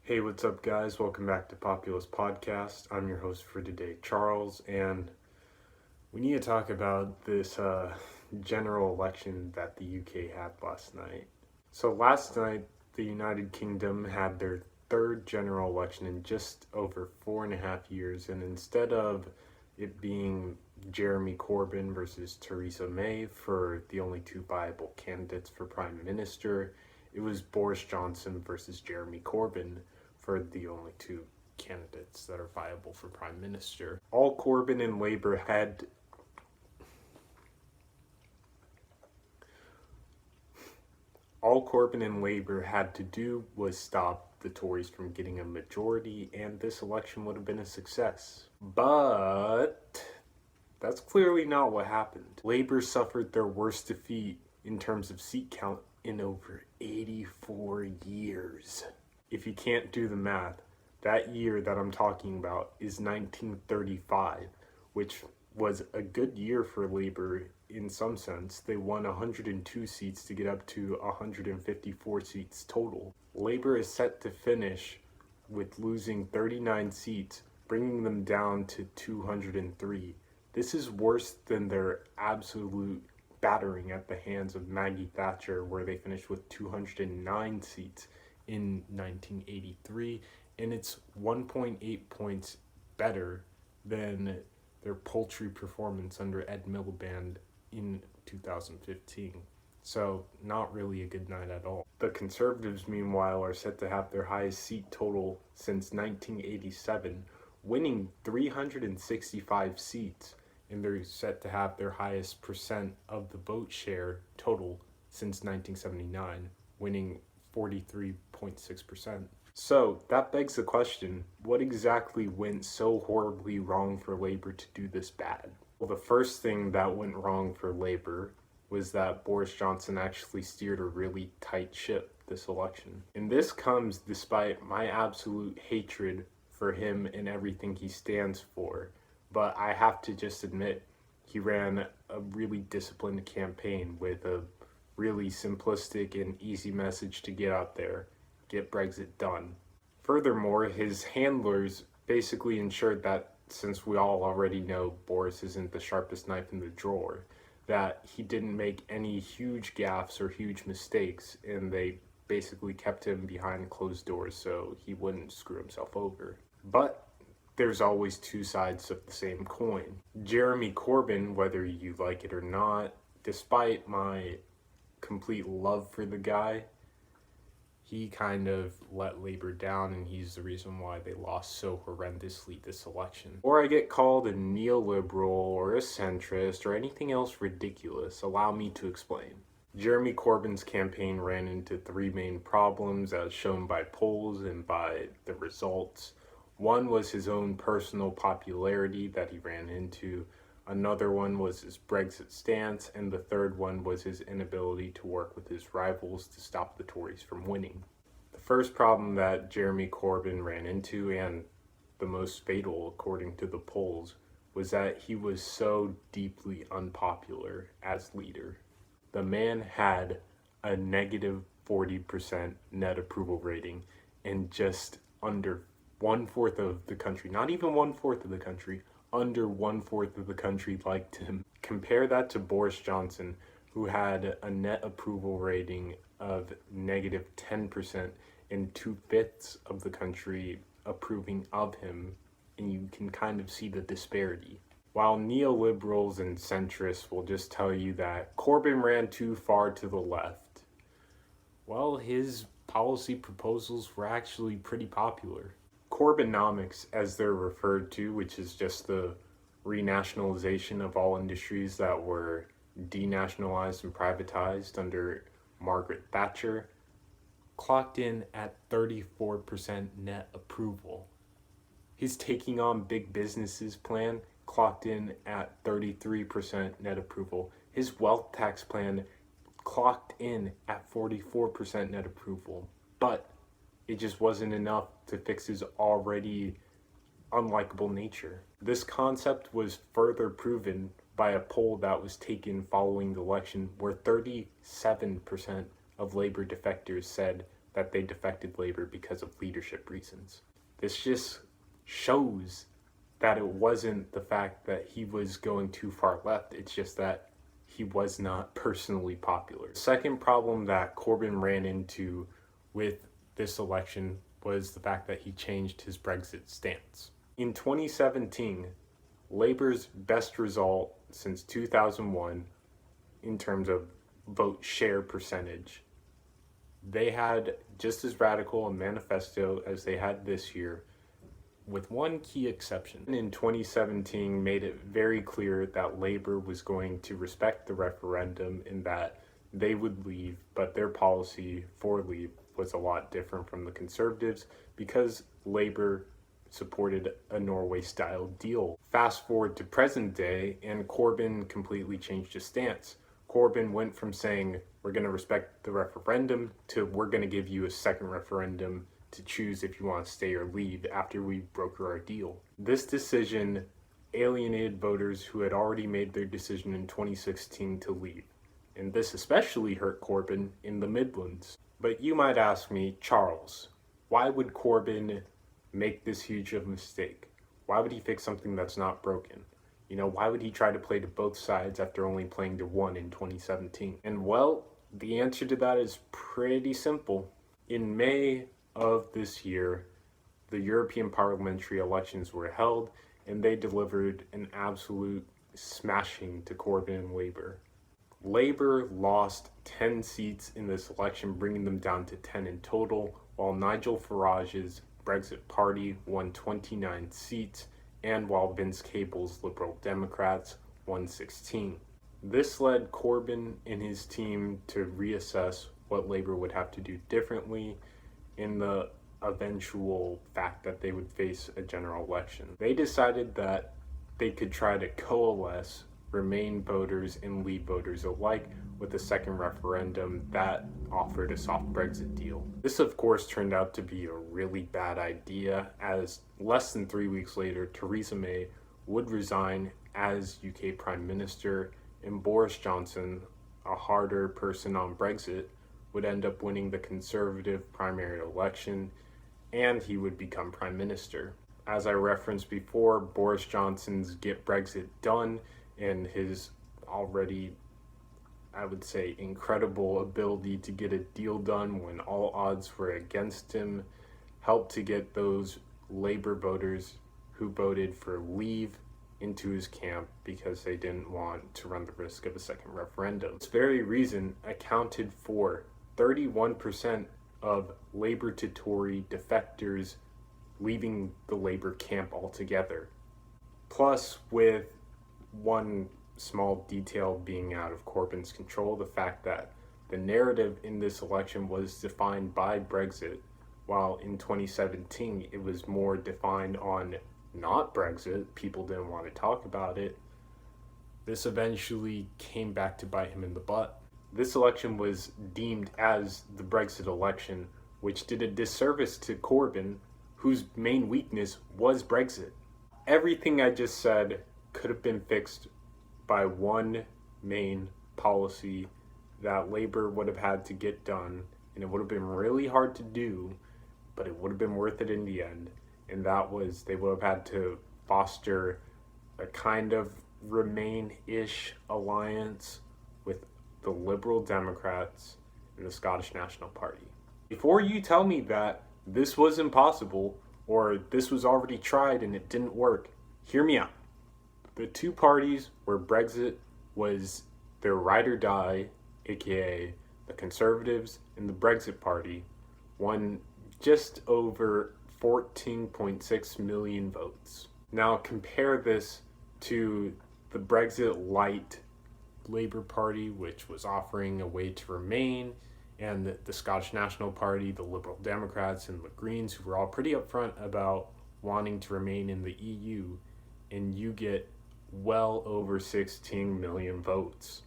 Hey, what's up, guys? Welcome back to Populous Podcast. I'm your host for today, Charles, and we need to talk about this general election that the UK had last night. So, last night, the United Kingdom had their third general election in just over 4.5 years, and instead of it being Jeremy Corbyn versus Theresa May for the only two viable candidates for Prime Minister, it was Boris Johnson versus Jeremy Corbyn for the only two candidates that are viable for Prime Minister. All Corbyn and Labour had to do was stop the Tories from getting a majority, and this election would have been a success. But that's clearly not what happened. Labour suffered their worst defeat in terms of seat count in over 84 years. If you can't do the math, that year that I'm talking about is 1935, which was a good year for Labour in some sense. They won 102 seats to get up to 154 seats total. Labour is set to finish with losing 39 seats, bringing them down to 203. This is worse than their absolute battering at the hands of Maggie Thatcher, where they finished with 209 seats in 1983, and it's 1.8 points better than their paltry performance under Ed Miliband in 2015. So, not really a good night at all. The Conservatives, meanwhile, are set to have their highest seat total since 1987, winning 365 seats, and they're set to have their highest percent of the vote share total since 1979, winning 43.6%. So that begs the question, what exactly went so horribly wrong for Labour to do this bad? Well, the first thing that went wrong for Labour was that Boris Johnson actually steered a really tight ship this election. And this comes despite my absolute hatred for him and everything he stands for. But I have to just admit, he ran a really disciplined campaign with a really simplistic and easy message to get out there: get Brexit done. Furthermore, his handlers basically ensured that, since we all already know Boris isn't the sharpest knife in the drawer, that he didn't make any huge gaffes or huge mistakes, and they basically kept him behind closed doors so he wouldn't screw himself over. But there's always two sides of the same coin. Jeremy Corbyn, whether you like it or not, despite my complete love for the guy, he kind of let Labour down, and he's the reason why they lost so horrendously this election. Before I get called a neoliberal or a centrist or anything else ridiculous, allow me to explain. Jeremy Corbyn's campaign ran into three main problems as shown by polls and by the results. One was his own personal popularity that he ran into. Another one was his Brexit stance, and the third one was his inability to work with his rivals to stop the Tories from winning. The first problem that Jeremy Corbyn ran into, and the most fatal according to the polls, was that he was so deeply unpopular as leader. The man had a negative 40% net approval rating, and just under 1/4 of the country, not even 1/4 of the country, under 1/4 of the country liked him. Compare that to Boris Johnson, who had a net approval rating of negative 10% and 2/5 of the country approving of him, and you can kind of see the disparity. While neoliberals and centrists will just tell you that Corbyn ran too far to the left, well, his policy proposals were actually pretty popular. Corbynomics, as they're referred to, which is just the renationalization of all industries that were denationalized and privatized under Margaret Thatcher, clocked in at 34% net approval. His taking on big businesses plan clocked in at 33% net approval. His wealth tax plan clocked in at 44% net approval. But it just wasn't enough to fix his already unlikable nature. This concept was further proven by a poll that was taken following the election, where 37% of Labour defectors said that they defected Labour because of leadership reasons. This just shows that it wasn't the fact that he was going too far left, it's just that he was not personally popular. The second problem that Corbyn ran into with this election was the fact that he changed his Brexit stance. In 2017, Labour's best result since 2001 in terms of vote share percentage, they had just as radical a manifesto as they had this year, with one key exception. In 2017 made it very clear that Labour was going to respect the referendum and that they would leave, but their policy for leave was a lot different from the Conservatives because Labour supported a Norway-style deal. Fast forward to present day, and Corbyn completely changed his stance. Corbyn went from saying, we're going to respect the referendum, to we're going to give you a second referendum to choose if you want to stay or leave after we broker our deal. This decision alienated voters who had already made their decision in 2016 to leave. And this especially hurt Corbyn in the Midlands. But you might ask me, Charles, why would Corbyn make this huge of a mistake? Why would he fix something that's not broken? Why would he try to play to both sides after only playing to one in 2017? And well, the answer to that is pretty simple. In May of this year, the European parliamentary elections were held, and they delivered an absolute smashing to Corbyn and Labour. Labour lost 10 seats in this election, bringing them down to 10 in total, while Nigel Farage's Brexit Party won 29 seats, and while Vince Cable's Liberal Democrats won 16. This led Corbyn and his team to reassess what Labour would have to do differently in the eventual fact that they would face a general election. They decided that they could try to coalesce Remain voters and Leave voters alike with a second referendum that offered a soft Brexit deal. This of course turned out to be a really bad idea, as less than 3 weeks later Theresa May would resign as UK Prime Minister, and Boris Johnson, a harder person on Brexit, would end up winning the Conservative primary election, and he would become Prime Minister. As I referenced before, Boris Johnson's Get Brexit Done and his already, I would say, incredible ability to get a deal done when all odds were against him helped to get those Labour voters who voted for Leave into his camp because they didn't want to run the risk of a second referendum. This very reason accounted for 31% of Labour to Tory defectors leaving the Labour camp altogether. Plus, with one small detail being out of Corbyn's control, the fact that the narrative in this election was defined by Brexit, while in 2017 it was more defined on not Brexit. People didn't want to talk about it. This eventually came back to bite him in the butt. This election was deemed as the Brexit election, which did a disservice to Corbyn, whose main weakness was Brexit. Everything I just said could have been fixed by one main policy that Labour would have had to get done, and it would have been really hard to do, but it would have been worth it in the end, and that was they would have had to foster a kind of Remain-ish alliance with the Liberal Democrats and the Scottish National Party. Before you tell me that this was impossible or this was already tried and it didn't work, hear me out. The two parties where Brexit was their ride or die, aka the Conservatives and the Brexit Party, won just over 14.6 million votes. Now compare this to the Brexit Light Labour Party, which was offering a way to remain, and the Scottish National Party, the Liberal Democrats, and the Greens, who were all pretty upfront about wanting to remain in the EU, and you get well over 16 million votes.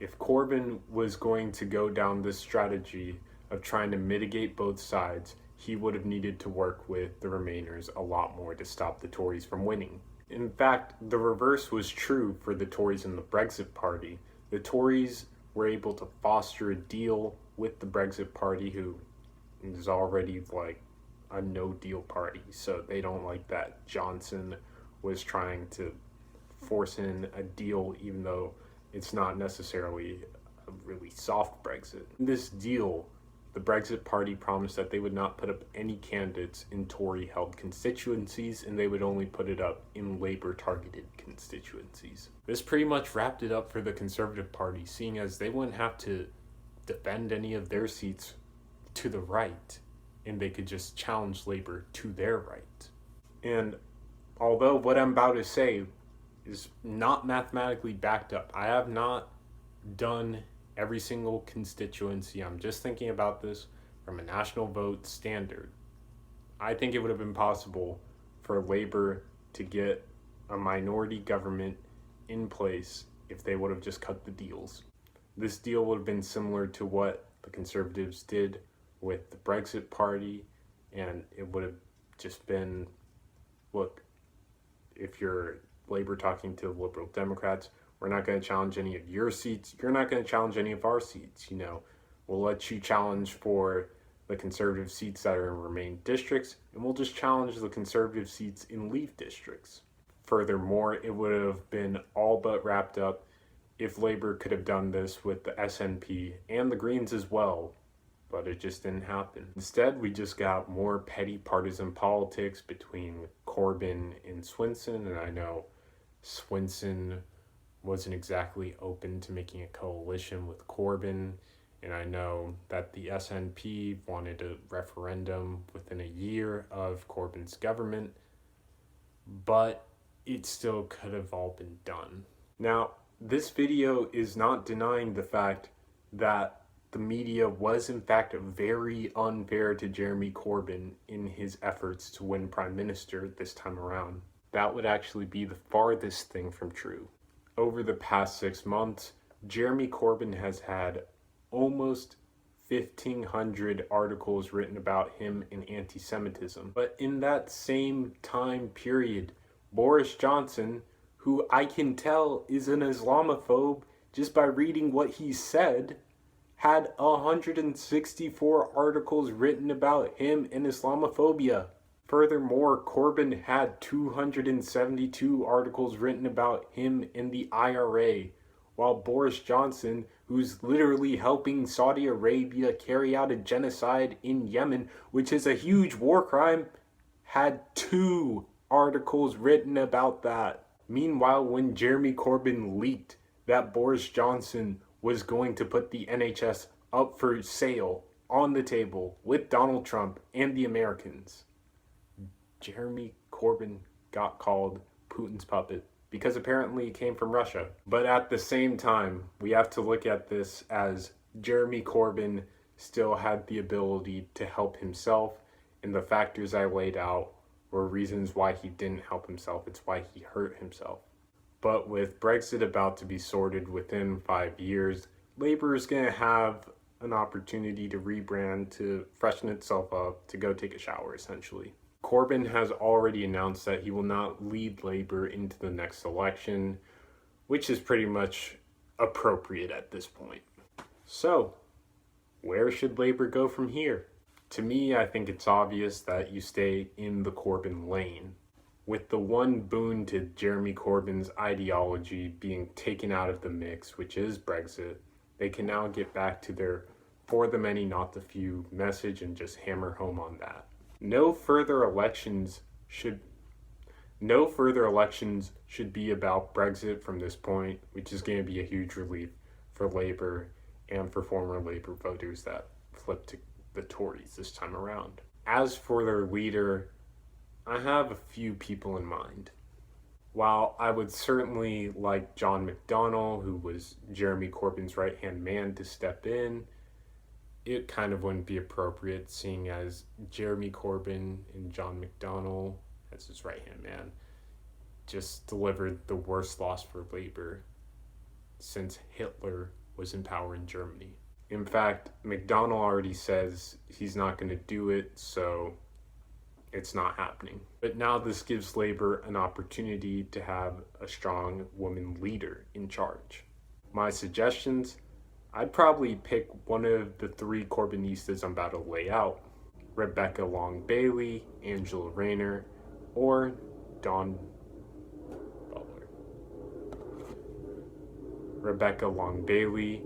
If Corbyn was going to go down this strategy of trying to mitigate both sides, he would have needed to work with the Remainers a lot more to stop the Tories from winning. In fact, the reverse was true for the Tories and the Brexit Party. The Tories were able to foster a deal with the Brexit Party, who is already like a no deal party, so they don't like that Johnson was trying to force in a deal, even though it's not necessarily a really soft Brexit. In this deal, the Brexit Party promised that they would not put up any candidates in Tory held constituencies, and they would only put it up in Labour targeted constituencies. This pretty much wrapped it up for the Conservative Party, seeing as they wouldn't have to defend any of their seats to the right, and they could just challenge Labour to their right. And although what I'm about to say is not mathematically backed up, I have not done every single constituency. I'm just thinking about this from a national vote standard. I think it would have been possible for Labour to get a minority government in place if they would have just cut the deals. This deal would have been similar to what the Conservatives did with the Brexit Party, and it would have just been, look, if you're Labour talking to Liberal Democrats, we're not going to challenge any of your seats. You're not going to challenge any of our seats. We'll let you challenge for the Conservative seats that are in Remain districts, and we'll just challenge the Conservative seats in Leave districts. Furthermore, it would have been all but wrapped up if Labour could have done this with the SNP and the Greens as well, but it just didn't happen. Instead, we just got more petty partisan politics between Corbyn and Swinson, and I know Swinson wasn't exactly open to making a coalition with Corbyn, and I know that the SNP wanted a referendum within a year of Corbyn's government, but it still could have all been done. Now, this video is not denying the fact that the media was in fact very unfair to Jeremy Corbyn in his efforts to win Prime Minister this time around. That would actually be the farthest thing from true. Over the past 6 months, Jeremy Corbyn has had almost 1,500 articles written about him and anti-Semitism. But in that same time period, Boris Johnson, who I can tell is an Islamophobe just by reading what he said, had 164 articles written about him and Islamophobia. Furthermore, Corbyn had 272 articles written about him and the IRA, while Boris Johnson, who's literally helping Saudi Arabia carry out a genocide in Yemen, which is a huge war crime, had 2 articles written about that. Meanwhile, when Jeremy Corbyn leaked that Boris Johnson was going to put the NHS up for sale on the table with Donald Trump and the Americans, Jeremy Corbyn got called Putin's puppet because apparently it came from Russia. But at the same time, we have to look at this as Jeremy Corbyn still had the ability to help himself, and the factors I laid out were reasons why he didn't help himself. It's why he hurt himself. But with Brexit about to be sorted within 5 years, Labour is going to have an opportunity to rebrand, to freshen itself up, to go take a shower, essentially. Corbyn has already announced that he will not lead Labour into the next election, which is pretty much appropriate at this point. So, where should Labour go from here? To me, I think it's obvious that you stay in the Corbyn lane. With the one boon to Jeremy Corbyn's ideology being taken out of the mix, which is Brexit, they can now get back to their for the many, not the few message and just hammer home on that. No further elections should be about Brexit from this point, which is going to be a huge relief for Labour and for former Labour voters that flipped to the Tories this time around. As for their leader, I have a few people in mind. While I would certainly like John McDonnell, who was Jeremy Corbyn's right-hand man, to step in, it kind of wouldn't be appropriate, seeing as Jeremy Corbyn and John McDonnell, as his right-hand man, just delivered the worst loss for Labour since Hitler was in power in Germany. In fact, McDonnell already says he's not going to do it, so it's not happening. But now this gives Labour an opportunity to have a strong woman leader in charge. My suggestions: I'd probably pick one of the 3 Corbynistas I'm about to lay out. Rebecca Long-Bailey, Angela Rayner, or Dawn Butler. Rebecca Long-Bailey,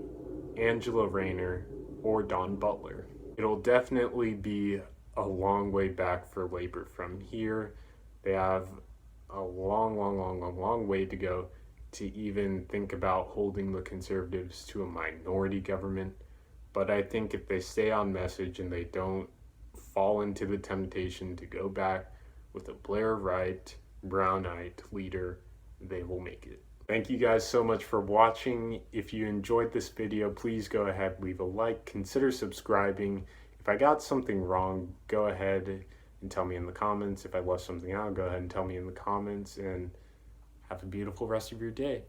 Angela Rayner, or Dawn Butler. It'll definitely be a long way back for Labor from here. They have a long way to go to even think about holding the Conservatives to a minority government. But I think if they stay on message and they don't fall into the temptation to go back with a Blair-Wright, Brown-eyed leader, they will make it. Thank you guys so much for watching. If you enjoyed this video, please go ahead, leave a like, consider subscribing. If I got something wrong, go ahead and tell me in the comments. If I left something out, go ahead and tell me in the comments, and have a beautiful rest of your day.